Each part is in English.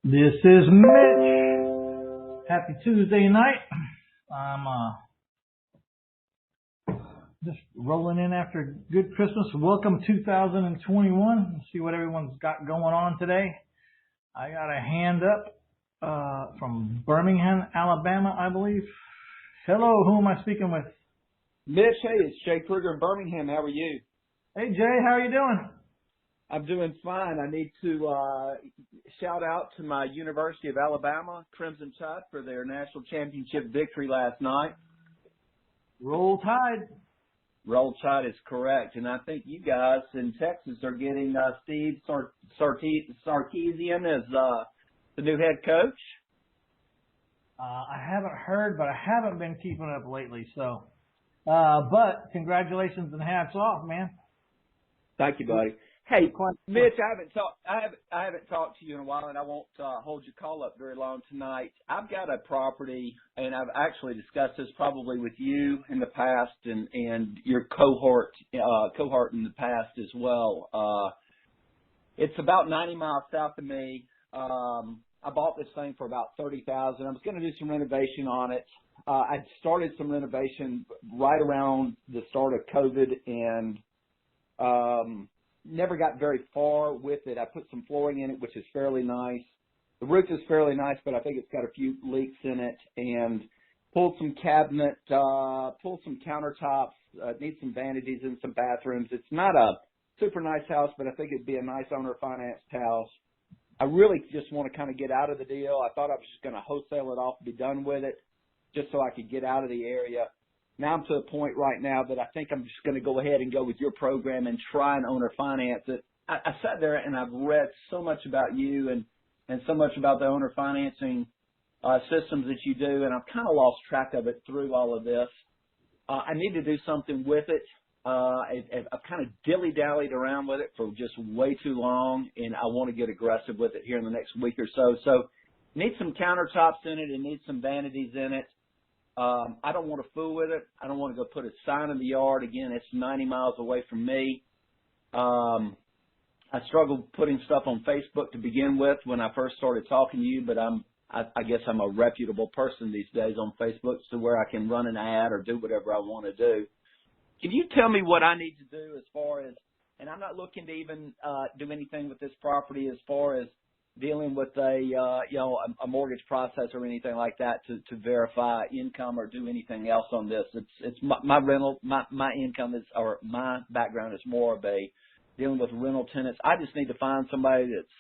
This is Mitch. Happy Tuesday night. I'm just rolling in after a good Christmas. Welcome 2021. Let's see what everyone's got going on today. I got a hand up from Birmingham, Alabama, I believe. Hello, who am I speaking with? Mitch, hey, it's Jay Kruger in Birmingham. How are you? Hey, Jay, how are you doing? I'm doing fine. I need to shout out to my University of Alabama Crimson Tide for their national championship victory last night. Roll Tide. Roll Tide is correct. And I think you guys in Texas are getting Steve Sarkisian as the new head coach. I haven't heard, but I haven't been keeping up lately. So, but congratulations and hats off, man. Thank you, buddy. Hey, Mitch, I haven't talked to you in a while, and I won't hold your call up very long tonight. I've got a property, and I've actually discussed this probably with you in the past, and your cohort in the past as well. It's about 90 miles south of me. I bought this thing for about $30,000. I was going to do some renovation on it. I started some renovation right around the start of COVID, and never got very far with it. I put some flooring in it, which is fairly nice. The roof is fairly nice, but I think it's got a few leaks in it. And pulled some cabinet, pulled some countertops, need some vanities in some bathrooms. It's not a super nice house, but I think it'd be a nice owner-financed house. I really just want to kind of get out of the deal. I thought I was just going to wholesale it off and be done with it just so I could get out of the area. Now I'm to the point right now that I think I'm just going to go ahead and go with your program and try and owner finance it. I sat there and I've read so much about you and so much about the owner financing systems that you do, and I've kind of lost track of it through all of this. I need to do something with it. I've kind of dilly-dallied around with it for just way too long, and I want to get aggressive with it here in the next week or so. So need some countertops in it and need some vanities in it. I don't want to fool with it. I don't want to go put a sign in the yard. Again, it's 90 miles away from me. I struggled putting stuff on Facebook to begin with when I first started talking to you, but I guess I'm a reputable person these days on Facebook to where I can run an ad or do whatever I want to do. Can you tell me what I need to do as far as, and I'm not looking to even do anything with this property as far as dealing with a mortgage process or anything like that to verify income or do anything else on this. It's my rental, my income is, or my background is more of a dealing with rental tenants. I just need to find somebody that's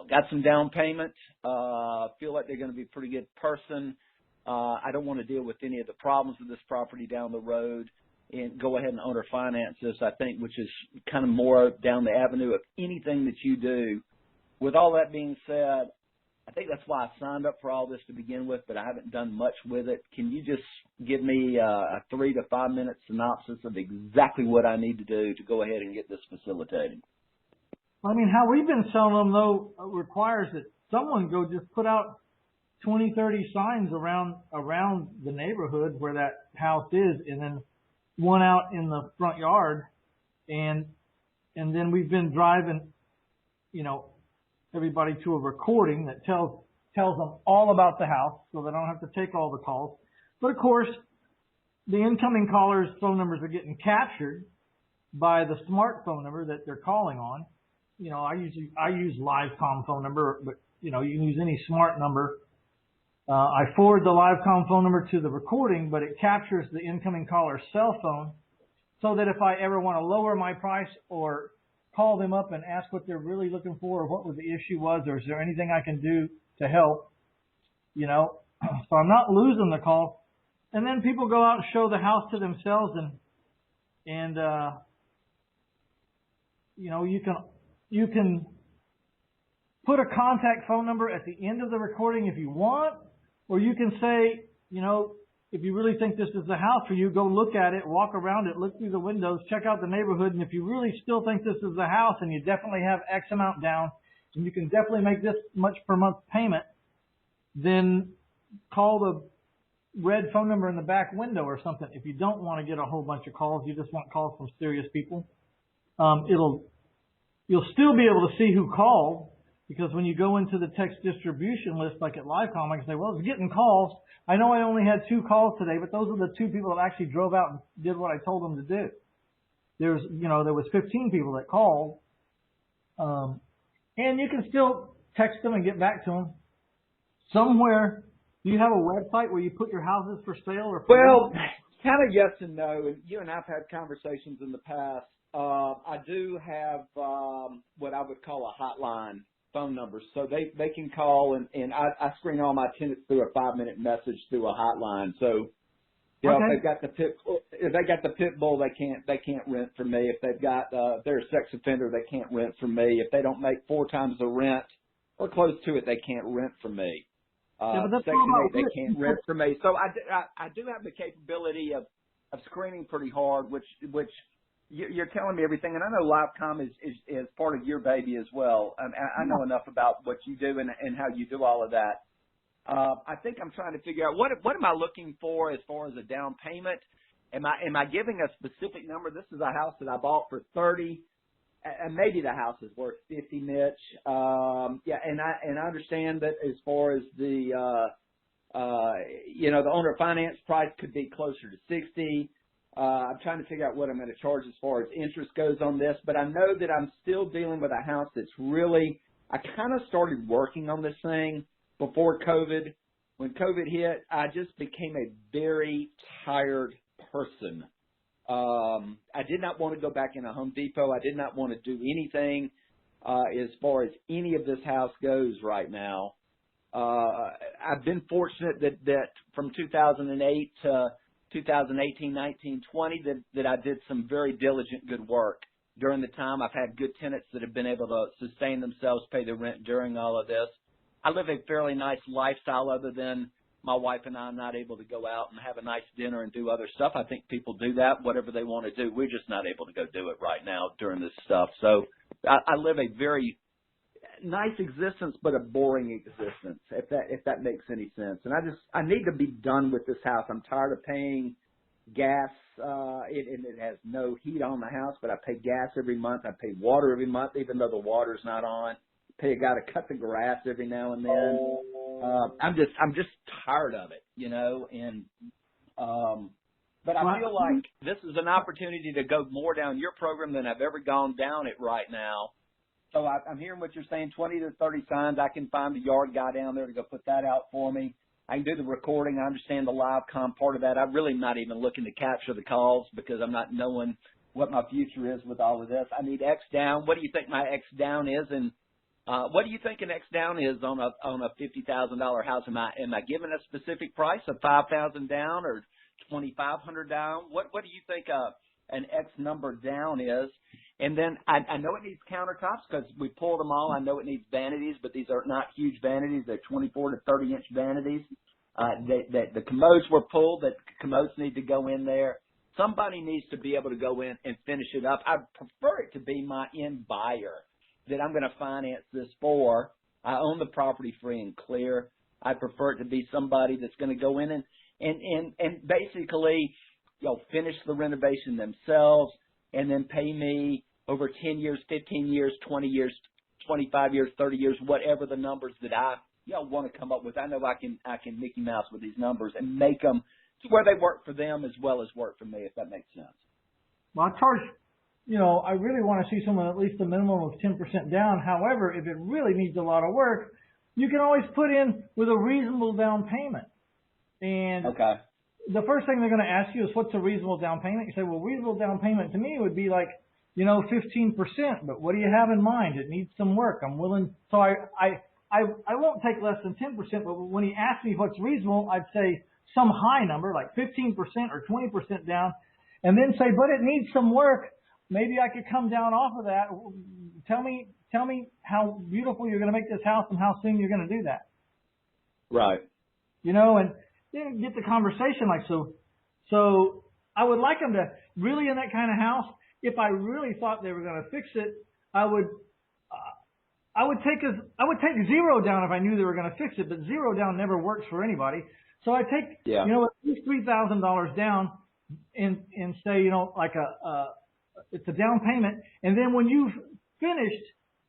got some down payment, feel like they're going to be a pretty good person. I don't want to deal with any of the problems of this property down the road and go ahead and owner finance this, I think, which is kind of more down the avenue of anything that you do. With all that being said, I think that's why I signed up for all this to begin with, but I haven't done much with it. Can you just give me a 3 to 5 minute synopsis of exactly what I need to do to go ahead and get this facilitated? I mean, how we've been selling them, though, requires that someone go just put out 20, 30 signs around the neighborhood where that house is, and then one out in the front yard, and then we've been driving, everybody to a recording that tells them all about the house so they don't have to take all the calls. But of course, the incoming callers' phone numbers are getting captured by the smartphone number that they're calling on. I use LiveCom phone number, but you can use any smart number. I forward the LiveCom phone number to the recording, but it captures the incoming caller's cell phone so that if I ever want to lower my price or call them up and ask what they're really looking for or what the issue was, or is there anything I can do to help, so I'm not losing the call. And then people go out and show the house to themselves and you can put a contact phone number at the end of the recording if you want, or you can say, if you really think this is the house for you, go look at it, walk around it, look through the windows, check out the neighborhood, and if you really still think this is the house and you definitely have X amount down and you can definitely make this much per month payment, then call the red phone number in the back window or something. If you don't want to get a whole bunch of calls, you just want calls from serious people, you'll still be able to see who called, Because when you go into the text distribution list, like at Livecom, I can say, well, it's getting calls. I know I only had 2 calls today, but those are the 2 people that actually drove out and did what I told them to do. There was 15 people that called. And you can still text them and get back to them. Somewhere, do you have a website where you put your houses for sale or for Well, kind of yes and no. And you and I've had conversations in the past. I do have what I would call a hotline phone number. So they can call, and I screen all my tenants through a 5-minute message through a hotline. So, you know, if they got the pit bull, they can't rent from me. If they've got if they're a sex offender, they can't rent from me. If they don't make 4 times the rent or close to it, they can't rent from me. Section 8, they can't rent from me. So I do have the capability of screening pretty hard, which you're telling me everything. And I know Livecom is part of your baby as well. I know enough about what you do and how you do all of that. I think I'm trying to figure out what am I looking for as far as a down payment? Am I giving a specific number? This is a house that I bought for 30, and maybe the house is worth 50, Mitch. Yeah, and I understand that as far as the the owner finance price could be closer to 60. I'm trying to figure out what I'm going to charge as far as interest goes on this, but I know that I'm still dealing with a house that's really. I kind of started working on this thing before COVID. When COVID hit, I just became a very tired person. I did not want to go back in a Home Depot. I did not want to do anything as far as any of this house goes right now. I've been fortunate that from 2008 to 2018, 19, 20, that I did some very diligent good work. During the time, I've had good tenants that have been able to sustain themselves, pay their rent during all of this. I live a fairly nice lifestyle other than my wife and I are not able to go out and have a nice dinner and do other stuff. I think people do that, whatever they want to do. We're just not able to go do it right now during this stuff. So I live a very nice existence, but a boring existence, if that makes any sense. And I need to be done with this house. I'm tired of paying gas, and it has no heat on the house, but I pay gas every month. I pay water every month, even though the water's not on. Pay a guy to cut the grass every now and then. I'm just tired of it, and but I feel like this is an opportunity to go more down your program than I've ever gone down it right now. So I'm hearing what you're saying, 20 to 30 signs. I can find the yard guy down there to go put that out for me. I can do the recording. I understand the Livecom part of that. I'm really not even looking to capture the calls because I'm not knowing what my future is with all of this. I need X down. What do you think my X down is? And what do you think an X down is on a $50,000 house? Am I giving a specific price of $5,000 down or $2,500 down? What do you think an X number down is? And then I know it needs countertops because we pulled them all. I know it needs vanities, but these are not huge vanities. They're 24 to 30 inch vanities. The commodes were pulled. The commodes need to go in there. Somebody needs to be able to go in and finish it up. I prefer it to be my end buyer that I'm going to finance this for. I own the property free and clear. I prefer it to be somebody that's going to go in and basically, finish the renovation themselves and then pay me over 10 years, 15 years, 20 years, 25 years, 30 years, whatever the numbers that I want to come up with. I know I can Mickey Mouse with these numbers and make them to where they work for them as well as work for me, if that makes sense. Well, I charge, I really want to see someone at least a minimum of 10% down. However, if it really needs a lot of work, you can always put in with a reasonable down payment. And okay. The first thing they're going to ask you is what's a reasonable down payment? You say, well, reasonable down payment to me would be like, 15%, but what do you have in mind? It needs some work. I'm willing. So I won't take less than 10%, but when he asks me what's reasonable, I'd say some high number, like 15% or 20% down, and then say, but it needs some work. Maybe I could come down off of that. Tell me how beautiful you're going to make this house and how soon you're going to do that. Right. And then get the conversation like so. So I would like them to really in that kind of house. If I really thought they were going to fix it, I would take zero down if I knew they were going to fix it. But zero down never works for anybody. So I take at least $3,000 down and say like it's a down payment. And then when you've finished,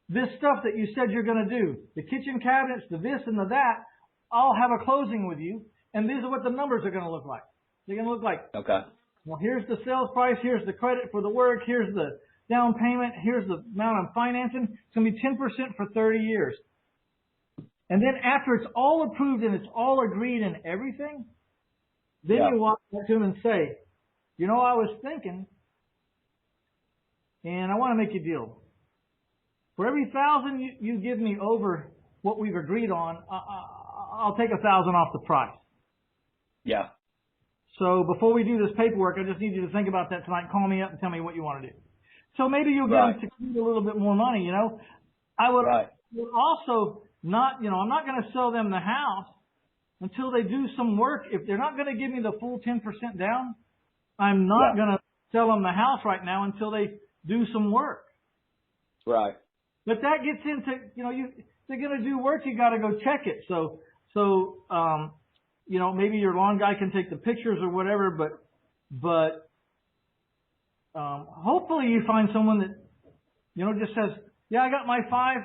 this stuff that you said you're going to do, the kitchen cabinets, the this and the that, I'll have a closing with you, and these are what the numbers are going to look like. They're going to look like, Okay. well, here's the sales price, here's the credit for the work, here's the down payment, here's the amount I'm financing. It's going to be 10% for 30 years. And then after it's all approved and it's all agreed and everything, then you walk up to him and say, you know, I was thinking, and I want to make you a deal. For every 1,000 you give me over what we've agreed on, I'll take 1,000 off the price. Yeah. So before we do this paperwork, I just need you to think about that tonight. Call me up and tell me what you want to do. So maybe you'll get them to keep a little bit more money, you know. I would also not, you know, I'm not going to sell them the house until they do some work. If they're not going to give me the full 10% down, I'm not going to sell them the house right now until they do some work. Right. But that gets into, you know, they're going to do work, you got to go check it. So, you know, maybe your lawn guy can take the pictures or whatever, but hopefully you find someone that, you know, just says, yeah, I got my 5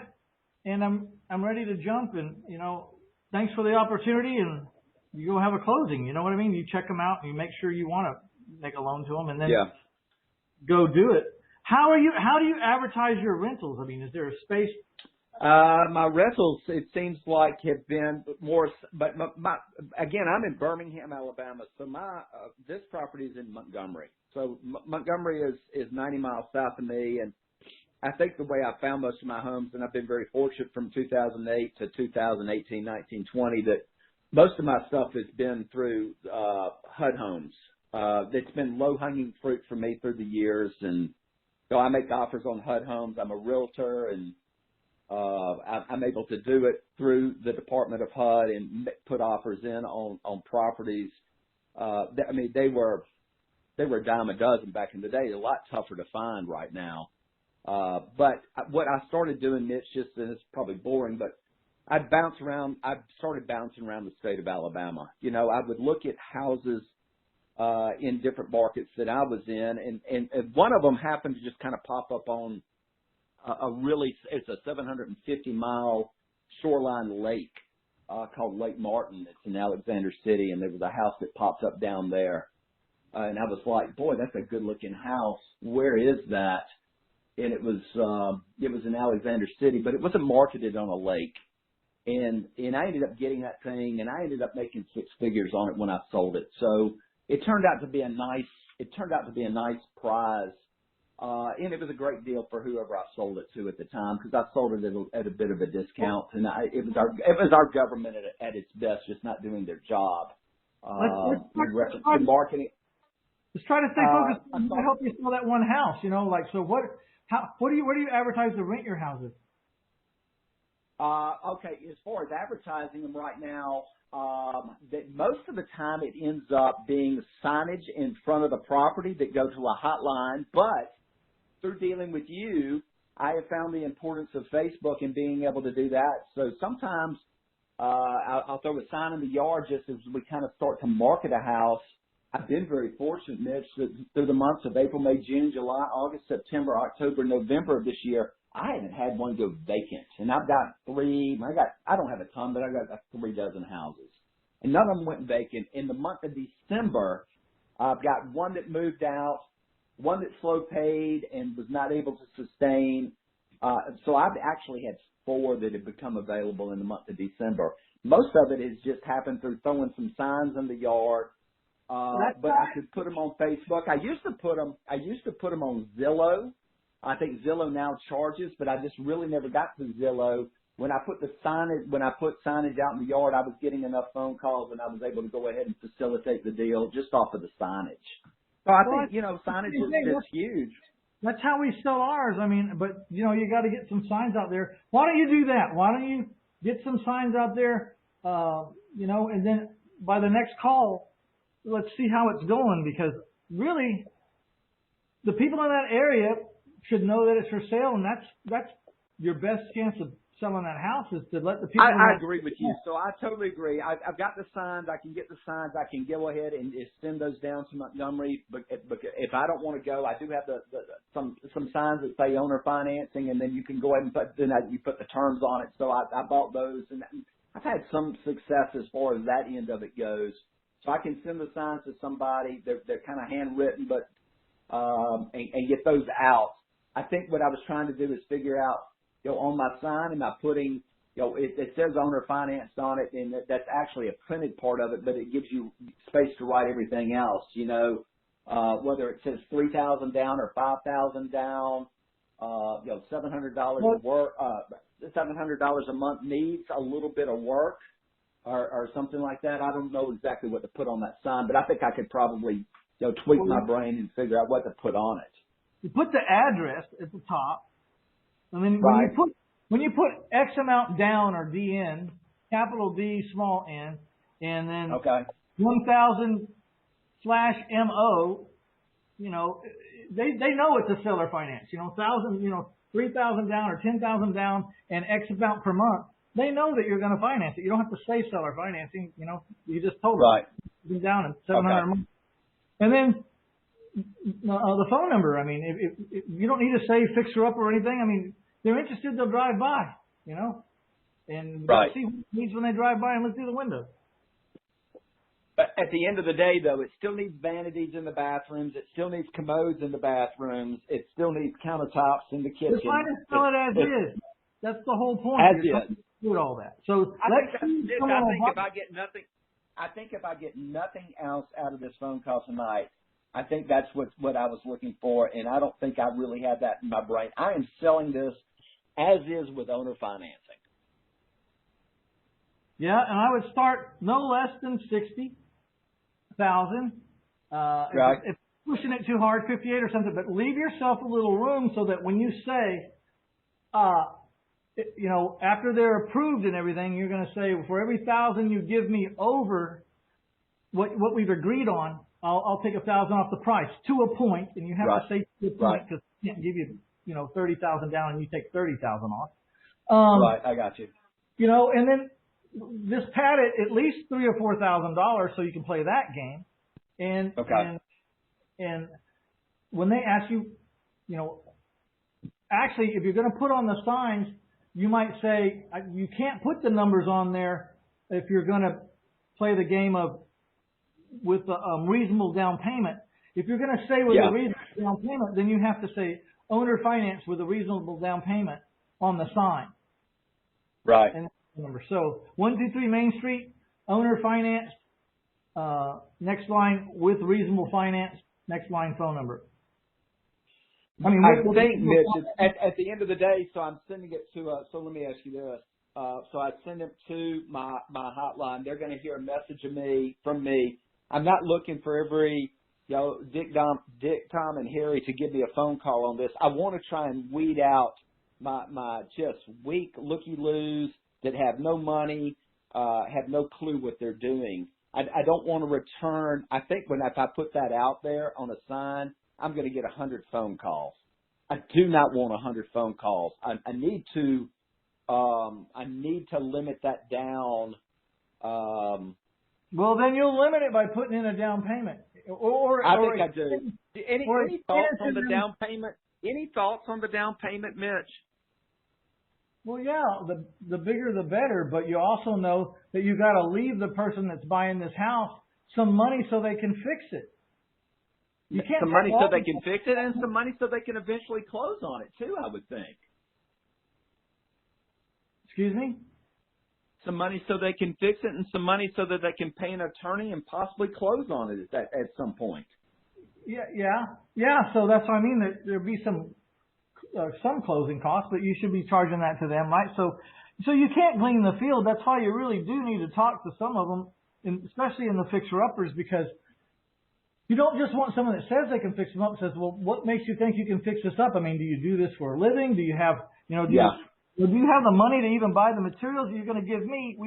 and I'm ready to jump, and, you know, thanks for the opportunity, and you go have a closing. You know what I mean? You check them out and you make sure you want to make a loan to them, and then go do it. How do you advertise your rentals? I mean, is there a space? My rentals, it seems like, have been more, but again, I'm in Birmingham, Alabama, so this property is in Montgomery. So Montgomery is 90 miles south of me, and I think the way I found most of my homes, and I've been very fortunate from 2008 to 2018, 19, 20, that most of my stuff has been through HUD homes. It's been low-hanging fruit for me through the years, and so I make offers on HUD homes. I'm a realtor, and I'm able to do it through the Department of HUD and put offers in on properties. I mean, they were a dime a dozen back in the day. They're a lot tougher to find right now. But what I started doing, Mitch, and it's probably boring, but I started bouncing around the state of Alabama. You know, I would look at houses in different markets that I was in, and one of them happened to just kind of pop up on it's a 750-mile shoreline lake called Lake Martin. It's in Alexander City, and there was a house that popped up down there. And I was like, boy, that's a good-looking house. Where is that? And it was in Alexander City, but it wasn't marketed on a lake. And I ended up getting that thing, and I ended up making 6 figures on it when I sold it. So it turned out to be a nice prize. And it was a great deal for whoever I sold it to at the time, because I sold it at a bit of a discount, and it was our government at its best, just not doing their job. Marketing. Let's try to stay focused. I help you sell that one house. You know, like, so where do you advertise to rent your houses? Okay, as far as advertising them right now, that most of the time it ends up being signage in front of the property that go to a hotline, but through dealing with you, I have found the importance of Facebook and being able to do that. So sometimes I'll throw a sign in the yard just as we kind of start to market a house. I've been very fortunate, Mitch, that through the months of April, May, June, July, August, September, October, November of this year, I haven't had one go vacant. And I've got I don't have a ton, but I got 3 dozen houses. And none of them went vacant. In the month of December, I've got one that moved out, one that slow paid and was not able to sustain. So I've actually had 4 that have become available in the month of December. Most of it has just happened through throwing some signs in the yard. But I could put them on Facebook. I used to put them on Zillow. I think Zillow now charges, but I just really never got to Zillow. When I put signage out in the yard, I was getting enough phone calls, and I was able to go ahead and facilitate the deal just off of the signage. So I think, signage is huge. That's how we sell ours. I mean, but, you got to get some signs out there. Why don't you do that? Why don't you get some signs out there, and then by the next call, let's see how it's going, because really the people in that area should know that it's for sale, and that's your best chance of selling that house is to let the people I know. agree with you. So I totally agree. I've got the signs. I can get the signs. I can go ahead and just send those down to Montgomery. But if I don't want to go, I do have some signs that say owner financing, and then you can go ahead and you put the terms on it. So I bought those, and I've had some success as far as that end of it goes. So I can send the signs to somebody. They're kind of handwritten, but and get those out. I think what I was trying to do is figure out, on my sign, am I putting, it says owner financed on it, and that's actually a printed part of it, but it gives you space to write everything else, whether it says $3,000 down or $5,000 down, $700 of work, $700 a month needs a little bit of work or something like that. I don't know exactly what to put on that sign, but I think I could probably, tweak my brain and figure out what to put on it. You put the address at the top, and then right. when you put X amount down or DN, capital D, small n, and then 1,000/MO, they know it's a seller finance. 3,000 down or 10,000 down and X amount per month. They know that you're going to finance it. You don't have to say seller financing. You just told them down and 700 a month, and then. The phone number. I mean, if you don't need to say fixer up or anything. I mean, they're interested, they'll drive by, and see who needs when they drive by and look through the window. But at the end of the day, though, it still needs vanities in the bathrooms. It still needs commodes in the bathrooms. It still needs countertops in the kitchen. Just fine and sell it as is. That's the whole point. As is. Do all that. So I think if I get nothing else out of this phone call tonight, I think that's what I was looking for, and I don't think I really had that in my brain. I am selling this as is with owner financing. Yeah, and I would start no less than 60,000. Right. If pushing it too hard, 58 or something, but leave yourself a little room so that when you say, after they're approved and everything, you're going to say, for every 1,000 you give me over what we've agreed on, I'll take 1,000 off the price to a point, and you have to say to a point because I can't give you, 30,000 down and you take 30,000 off. I got you. And then just pad it at least $3,000 or $4,000 so you can play that game. And when they ask you, actually, if you're going to put on the signs, you might say you can't put the numbers on there if you're going to play the game of with a reasonable down payment. If you're going to say with a reasonable down payment, then you have to say owner finance with a reasonable down payment on the sign. Right. And number. So 123 Main Street, owner finance. Next line with reasonable finance. Next line phone number. I think, Mitch, at the end of the day, so I'm sending it to. So let me ask you this. So I send it to my hotline. They're going to hear a message from me. I'm not looking for every, Dick, Tom, and Harry to give me a phone call on this. I want to try and weed out my just weak looky-loos that have no money, have no clue what they're doing. I don't want to return. I think if I put that out there on a sign, I'm going to get 100 phone calls. I do not want 100 phone calls. I need to limit that down. Well, then you'll limit it by putting in a down payment. I think I do. Any thoughts on the down payment? Any thoughts on the down payment, Mitch? Well, yeah, the bigger the better, but you also know that you got to leave the person that's buying this house some money so they can fix it. You can't some money so they can fix it, and some money so they can eventually close on it too, I would think. Excuse me? Some money so they can fix it, and some money so that they can pay an attorney and possibly close on it at some point. Yeah. So that's what I mean. There'd be some closing costs, but you should be charging that to them, right? So you can't glean the field. That's why you really do need to talk to some of them, especially in the fixer-uppers, because you don't just want someone that says they can fix them up. Says, well, what makes you think you can fix this up? I mean, do you do this for a living? Do you have, do you have the money to even buy the materials you're going to give me?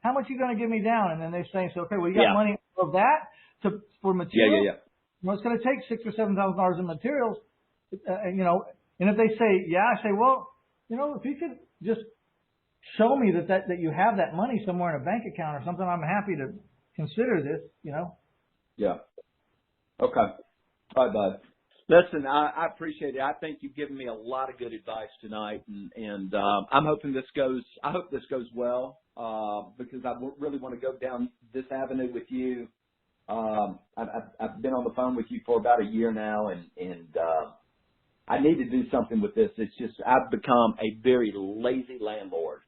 How much are you going to give me down? And then they say, okay, well, you got money of that for materials? Yeah. It's going to take $6,000 or $7,000 in materials, and if they say, I say, well, if you could just show me that you have that money somewhere in a bank account or something, I'm happy to consider this, you know. Yeah. Okay. All right, bud. Listen, I appreciate it. I think you've given me a lot of good advice tonight, and I'm hoping I hope this goes well, because I really want to go down this avenue with you. I've been on the phone with you for about a year now, and I need to do something with this. It's just, I've become a very lazy landlord,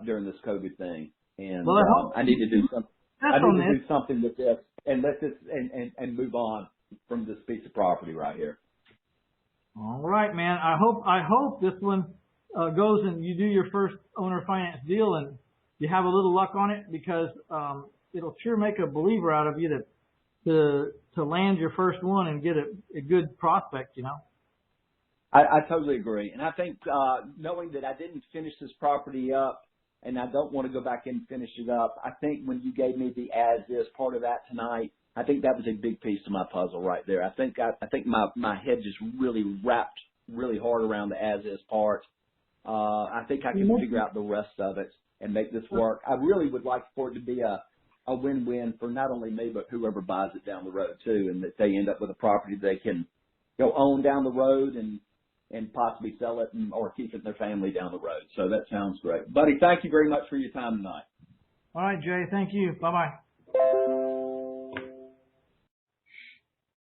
during this COVID thing, and I need to do something. I need to do something with this and let this and move on from this piece of property right here. All right, man. I hope this one goes and you do your first owner finance deal and you have a little luck on it, because it'll sure make a believer out of you to land your first one and get a good prospect, you know. I totally agree, and I think knowing that I didn't finish this property up, and I don't want to go back and finish it up, I think when you gave me the as-is part of that tonight, I think that was a big piece of my puzzle right there. I think my head just really wrapped really hard around the as-is part. I think I can figure out the rest of it and make this work. I really would like for it to be a win-win for not only me, but whoever buys it down the road too, and that they end up with a property they can go own down the road and possibly sell it or keep it in their family down the road. So that sounds great. Buddy, thank you very much for your time tonight. All right, Jay. Thank you. Bye-bye.